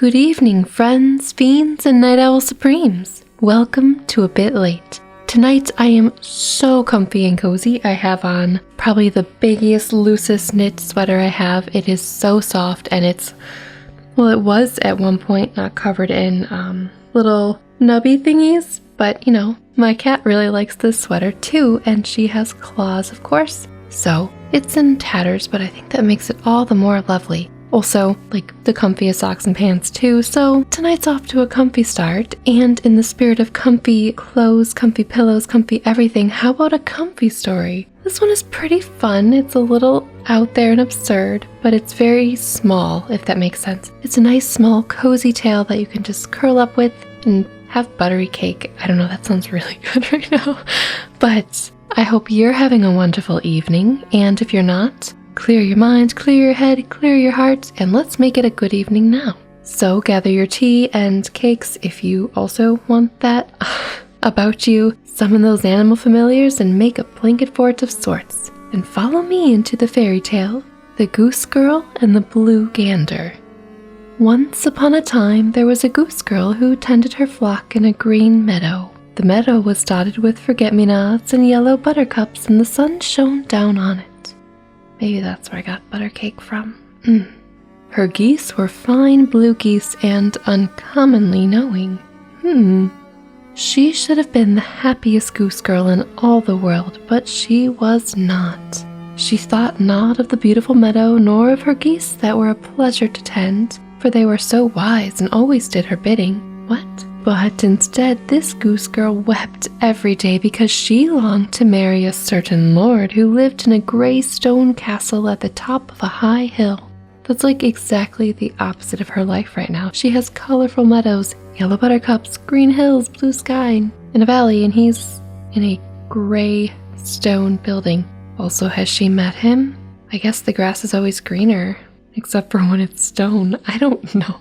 Good evening, friends, fiends, and night owl supremes. Welcome to A Bit Late. Tonight I am so comfy and cozy. I have on probably the biggest, loosest knit sweater I have. It is so soft and it was at one point not covered in little nubby thingies, but my cat really likes this sweater too, and she has claws, of course. So it's in tatters, but I think that makes it all the more lovely. Also, like the comfiest socks and pants too, so tonight's off to a comfy start. And in the spirit of comfy clothes, comfy pillows, comfy everything, how about a comfy story? This one is pretty fun. It's a little out there and absurd, but it's very small, if that makes sense. It's a nice small cozy tale that you can just curl up with and have buttery cake. I don't know, that sounds really good right now. But I hope you're having a wonderful evening, and if you're not, clear your mind, clear your head, clear your heart, and let's make it a good evening now. So gather your tea and cakes if you also want that about you. Summon those animal familiars and make a blanket fort of sorts. And follow me into the fairy tale, The Goose Girl and the Blue Gander. Once upon a time, there was a goose girl who tended her flock in a green meadow. The meadow was dotted with forget-me-nots and yellow buttercups, and the sun shone down on it. Maybe that's where I got butter cake from. Her geese were fine blue geese and uncommonly knowing. She should have been the happiest goose girl in all the world, but she was not. She thought not of the beautiful meadow, nor of her geese that were a pleasure to tend, for they were so wise and always did her bidding. But instead, this goose girl wept every day because she longed to marry a certain lord who lived in a gray stone castle at the top of a high hill. That's like exactly the opposite of her life right now. She has colorful meadows, yellow buttercups, green hills, blue sky, and a valley, and he's in a gray stone building. Also, has she met him? I guess the grass is always greener, except for when it's stone. I don't know.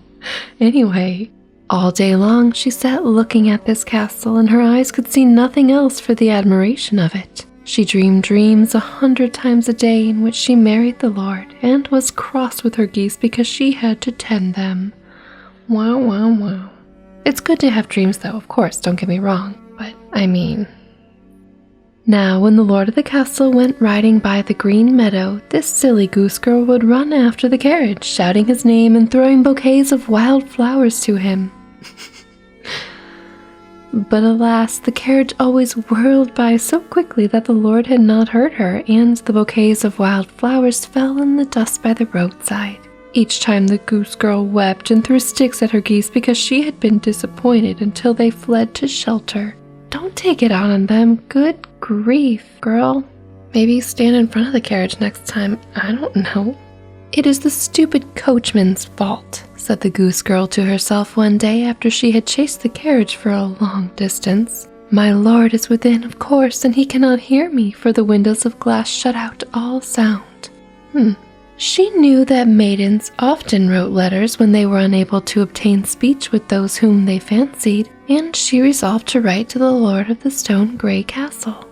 Anyway, all day long she sat looking at this castle, and her eyes could see nothing else for the admiration of it. She dreamed dreams 100 times a day in which she married the lord, and was cross with her geese because she had to tend them. Wow. It's good to have dreams though, of course, don't get me wrong, but Now, when the lord of the castle went riding by the green meadow, this silly goose girl would run after the carriage, shouting his name and throwing bouquets of wild flowers to him. But alas, the carriage always whirled by so quickly that the lord had not heard her, and the bouquets of wild flowers fell in the dust by the roadside. Each time the goose girl wept and threw sticks at her geese because she had been disappointed until they fled to shelter. Don't take it out on them. Good grief, girl. Maybe stand in front of the carriage next time. I don't know. It is the stupid coachman's fault, said the goose girl to herself one day after she had chased the carriage for a long distance. My lord is within, of course, and he cannot hear me, for the windows of glass shut out all sound. She knew that maidens often wrote letters when they were unable to obtain speech with those whom they fancied, and she resolved to write to the lord of the stone gray castle.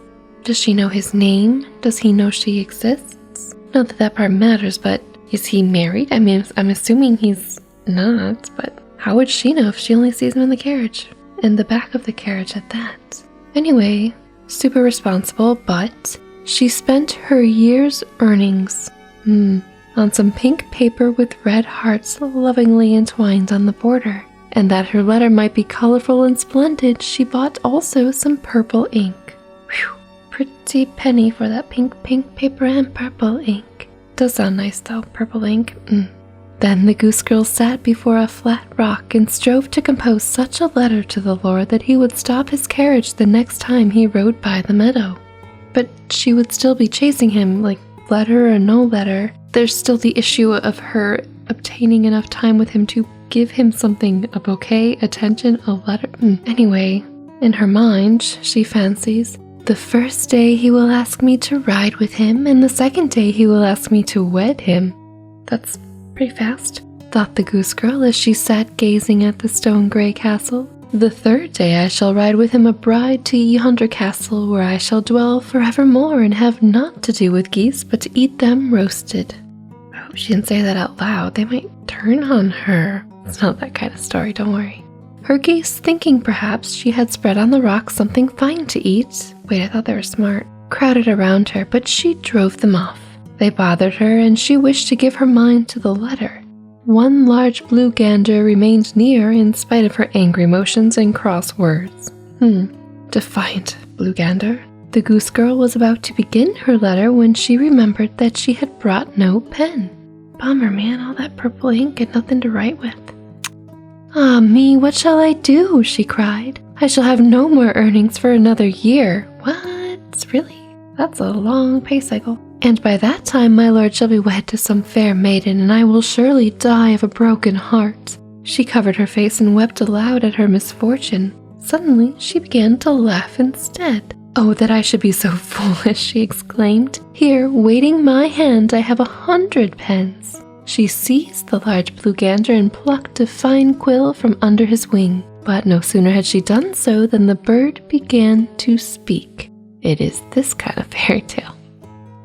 Does she know his name? Does he know she exists? Not that that part matters, but is he married? I'm assuming he's not, but how would she know if she only sees him in the carriage? In the back of the carriage at that. Anyway, super responsible, but she spent her year's earnings on some pink paper with red hearts lovingly entwined on the border. And that her letter might be colorful and splendid, she bought also some purple ink. Whew, pretty penny for that pink paper and purple ink. Does sound nice though, purple ink. Then the goose girl sat before a flat rock and strove to compose such a letter to the lord that he would stop his carriage the next time he rode by the meadow. But she would still be chasing him, like letter or no letter. There's still the issue of her obtaining enough time with him to give him something, a bouquet, attention, a letter. Anyway, in her mind, she fancies, the first day he will ask me to ride with him, and the second day he will ask me to wed him. That's pretty fast, thought the goose girl as she sat gazing at the stone gray castle. The third day I shall ride with him a bride to yonder castle, where I shall dwell forevermore and have naught to do with geese but to eat them roasted. I hope she didn't say that out loud. They might turn on her. It's not that kind of story, don't worry. Her geese, thinking perhaps she had spread on the rock something fine to eat, wait, I thought they were smart, crowded around her, but she drove them off. They bothered her, and she wished to give her mind to the letter. One large blue gander remained near in spite of her angry motions and cross words. Defiant blue gander. The Goose Girl was about to begin her letter when she remembered that she had brought no pen. Bummer, man, all that purple ink and nothing to write with. Ah me, what shall I do? She cried. I shall have no more earnings for another year. What? Really? That's a long pay cycle. And by that time my lord shall be wed to some fair maiden, and I will surely die of a broken heart. She covered her face and wept aloud at her misfortune. Suddenly she began to laugh instead. Oh, that I should be so foolish, she exclaimed. Here, waiting my hand, I have 100 pence. She seized the large blue gander and plucked a fine quill from under his wing. But no sooner had she done so than the bird began to speak. It is this kind of fairy tale.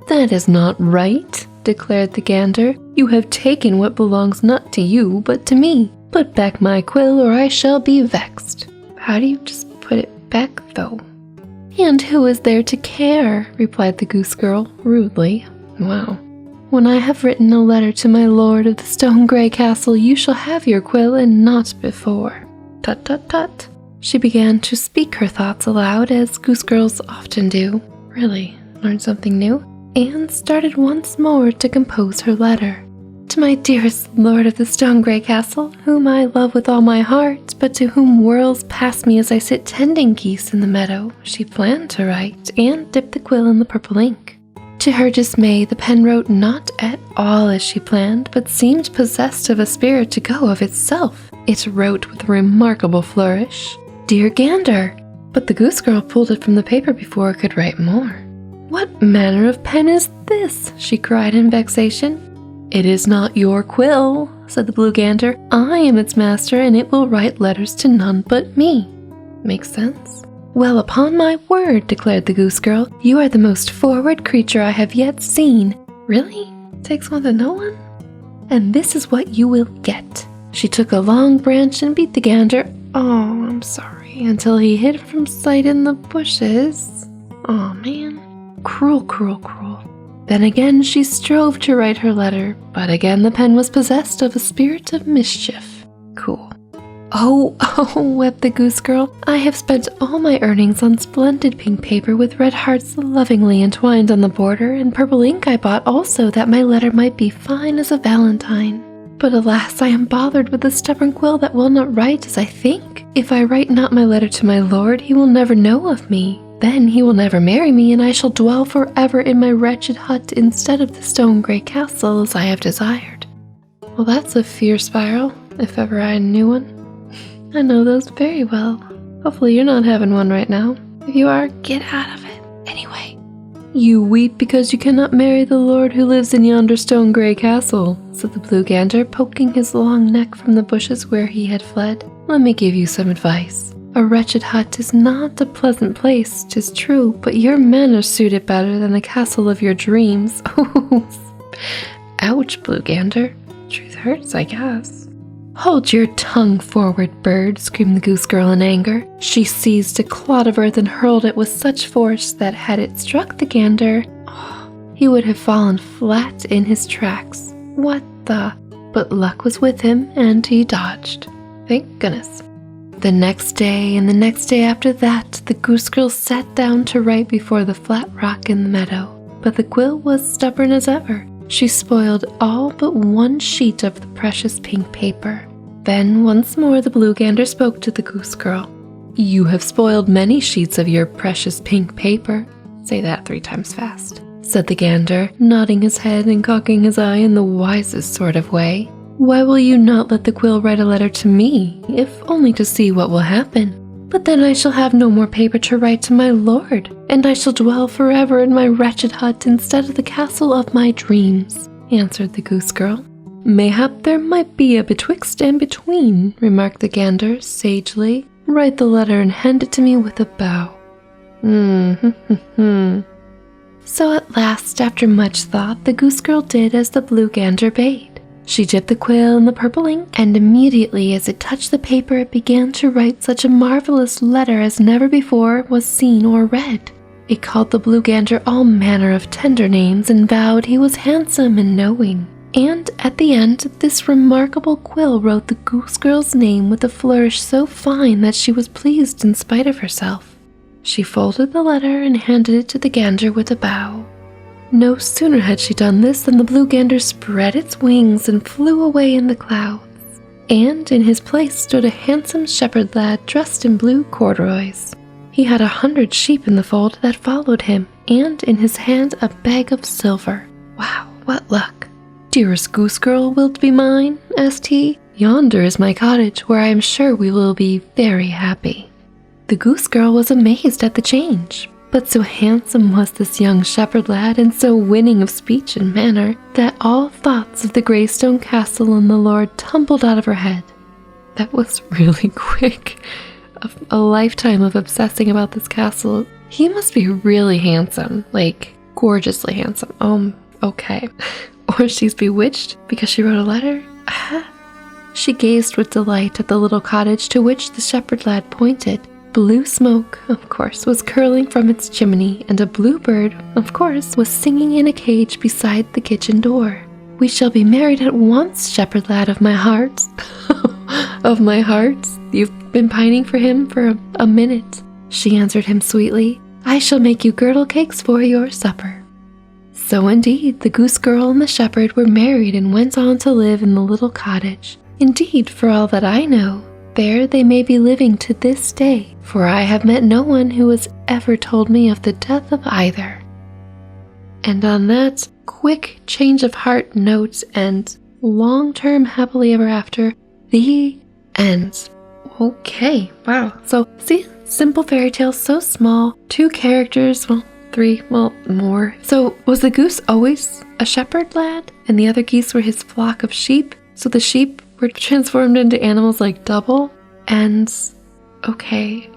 That is not right, declared the gander. You have taken what belongs not to you, but to me. Put back my quill, or I shall be vexed. How do you just put it back, though? And who is there to care? Replied the Goose Girl rudely. Wow. When I have written a letter to my lord of the stone grey castle, you shall have your quill, and not before. Tut tut tut. She began to speak her thoughts aloud, as Goose Girls often do. Really, learned something new? And started once more to compose her letter. To my dearest lord of the stone grey castle, whom I love with all my heart, but to whom whirls past me as I sit tending geese in the meadow, she planned to write, and dipped the quill in the purple ink. To her dismay, the pen wrote not at all as she planned, but seemed possessed of a spirit to go of itself. It wrote with a remarkable flourish, Dear Gander, but the Goose Girl pulled it from the paper before it could write more. What manner of pen is this? She cried in vexation. It is not your quill, said the Blue Gander. I am its master, and it will write letters to none but me. Makes sense? Well, upon my word, declared the Goose Girl, you are the most forward creature I have yet seen. Really? Takes one to know one? And this is what you will get. She took a long branch and beat the gander, oh, I'm sorry, until he hid from sight in the bushes. Oh, man. Cruel, cruel, cruel. Then again she strove to write her letter, but again the pen was possessed of a spirit of mischief. Cool. Oh, wept the Goose Girl. I have spent all my earnings on splendid pink paper with red hearts lovingly entwined on the border, and purple ink I bought also that my letter might be fine as a valentine. But alas, I am bothered with a stubborn quill that will not write as I think. If I write not my letter to my lord, he will never know of me. Then he will never marry me, and I shall dwell forever in my wretched hut instead of the stone grey castle as I have desired. Well, that's a fear spiral, if ever I knew one. I know those very well. Hopefully you're not having one right now. If you are, get out of it. Anyway. You weep because you cannot marry the lord who lives in yonder stone grey castle, said the Blue Gander, poking his long neck from the bushes where he had fled. Let me give you some advice. A wretched hut is not a pleasant place, 'tis true, but your manners suit it better than the castle of your dreams. Ouch, Blue Gander. Truth hurts, I guess. Hold your tongue forward, bird, screamed the Goose Girl in anger. She seized a clod of earth and hurled it with such force that had it struck the gander, he would have fallen flat in his tracks. What the? But luck was with him, and he dodged. Thank goodness. The next day and the next day after that, the Goose Girl sat down to write before the flat rock in the meadow. But the quill was stubborn as ever. She spoiled all but one sheet of the precious pink paper. Then once more the Blue Gander spoke to the Goose Girl. You have spoiled many sheets of your precious pink paper. Say that 3 times fast, said the gander, nodding his head and cocking his eye in the wisest sort of way. Why will you not let the quill write a letter to me, if only to see what will happen? But then I shall have no more paper to write to my lord, and I shall dwell forever in my wretched hut instead of the castle of my dreams, answered the Goose Girl. Mayhap there might be a betwixt and between, remarked the gander sagely. Write the letter and hand it to me with a bow. So at last, after much thought, the Goose Girl did as the Blue Gander bade. She dipped the quill in the purple ink, and immediately as it touched the paper, it began to write such a marvelous letter as never before was seen or read. It called the Blue Gander all manner of tender names and vowed he was handsome and knowing. And at the end, this remarkable quill wrote the Goose Girl's name with a flourish so fine that she was pleased in spite of herself. She folded the letter and handed it to the gander with a bow. No sooner had she done this than the Blue Gander spread its wings and flew away in the clouds. And in his place stood a handsome shepherd lad dressed in blue corduroys. He had 100 sheep in the fold that followed him, and in his hand a bag of silver. Wow, what luck! "Dearest Goose Girl, wilt be mine?" asked he. "Yonder is my cottage, where I am sure we will be very happy." The Goose Girl was amazed at the change. But so handsome was this young shepherd lad, and so winning of speech and manner, that all thoughts of the Greystone Castle and the Lord tumbled out of her head. That was really quick. A lifetime of obsessing about this castle. He must be really handsome, like gorgeously handsome. Okay. Or she's bewitched because she wrote a letter. She gazed with delight at the little cottage to which the shepherd lad pointed. Blue smoke, of course, was curling from its chimney, and a bluebird, of course, was singing in a cage beside the kitchen door. "We shall be married at once, shepherd lad of my heart." Of my heart? You've been pining for him for a minute, she answered him sweetly. "I shall make you girdle cakes for your supper." So indeed, the Goose Girl and the shepherd were married and went on to live in the little cottage. Indeed, for all that I know, there they may be living to this day, for I have met no one who has ever told me of the death of either. And on that quick change of heart note and long-term happily ever after, the end. Okay, wow. So, see, simple fairy tale, so small, 2 characters, 3, more. So, was the goose always a shepherd lad, and the other geese were his flock of sheep? So the sheep were transformed into animals like double? And okay,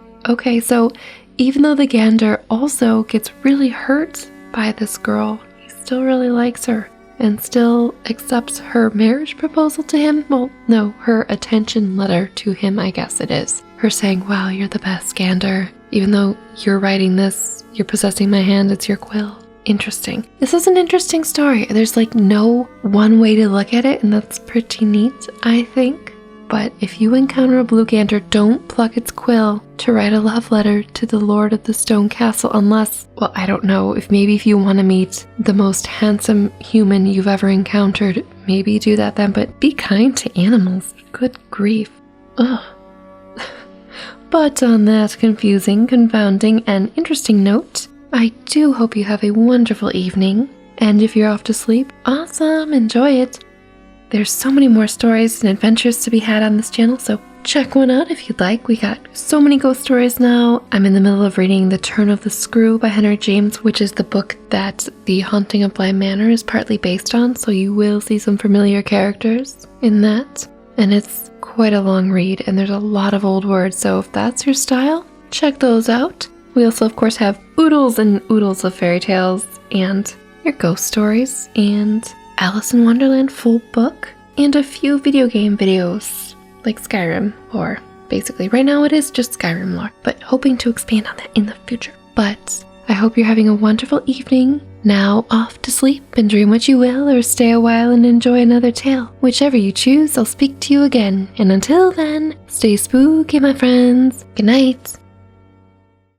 so even though the gander also gets really hurt by this girl, he still really likes her and still accepts her marriage proposal to him. Well, no, her attention letter to him, I guess it is. Her saying, "Wow, you're the best, Gander. Even though you're writing this, you're possessing my hand, it's your quill." Interesting. This is an interesting story. There's like no one way to look at it, and that's pretty neat, I think. But if you encounter a blue gander, don't pluck its quill to write a love letter to the Lord of the Stone Castle unless, well, I don't know, if you want to meet the most handsome human you've ever encountered, maybe do that then, but be kind to animals. Good grief. Ugh. But on that confusing, confounding, and interesting note, I do hope you have a wonderful evening, and if you're off to sleep, awesome, enjoy it. There's so many more stories and adventures to be had on this channel, so check one out if you'd like. We got so many ghost stories now. I'm in the middle of reading The Turn of the Screw by Henry James, which is the book that The Haunting of Bly Manor is partly based on, so you will see some familiar characters in that. And it's quite a long read, and there's a lot of old words, so if that's your style, check those out. We also, of course, have oodles and oodles of fairy tales and your ghost stories and Alice in Wonderland full book and a few video game videos like Skyrim, or basically right now it is just Skyrim lore, but hoping to expand on that in the future. But I hope you're having a wonderful evening. Now off to sleep and dream what you will, or stay a while and enjoy another tale. Whichever you choose, I'll speak to you again. And until then, stay spooky, my friends. Good night.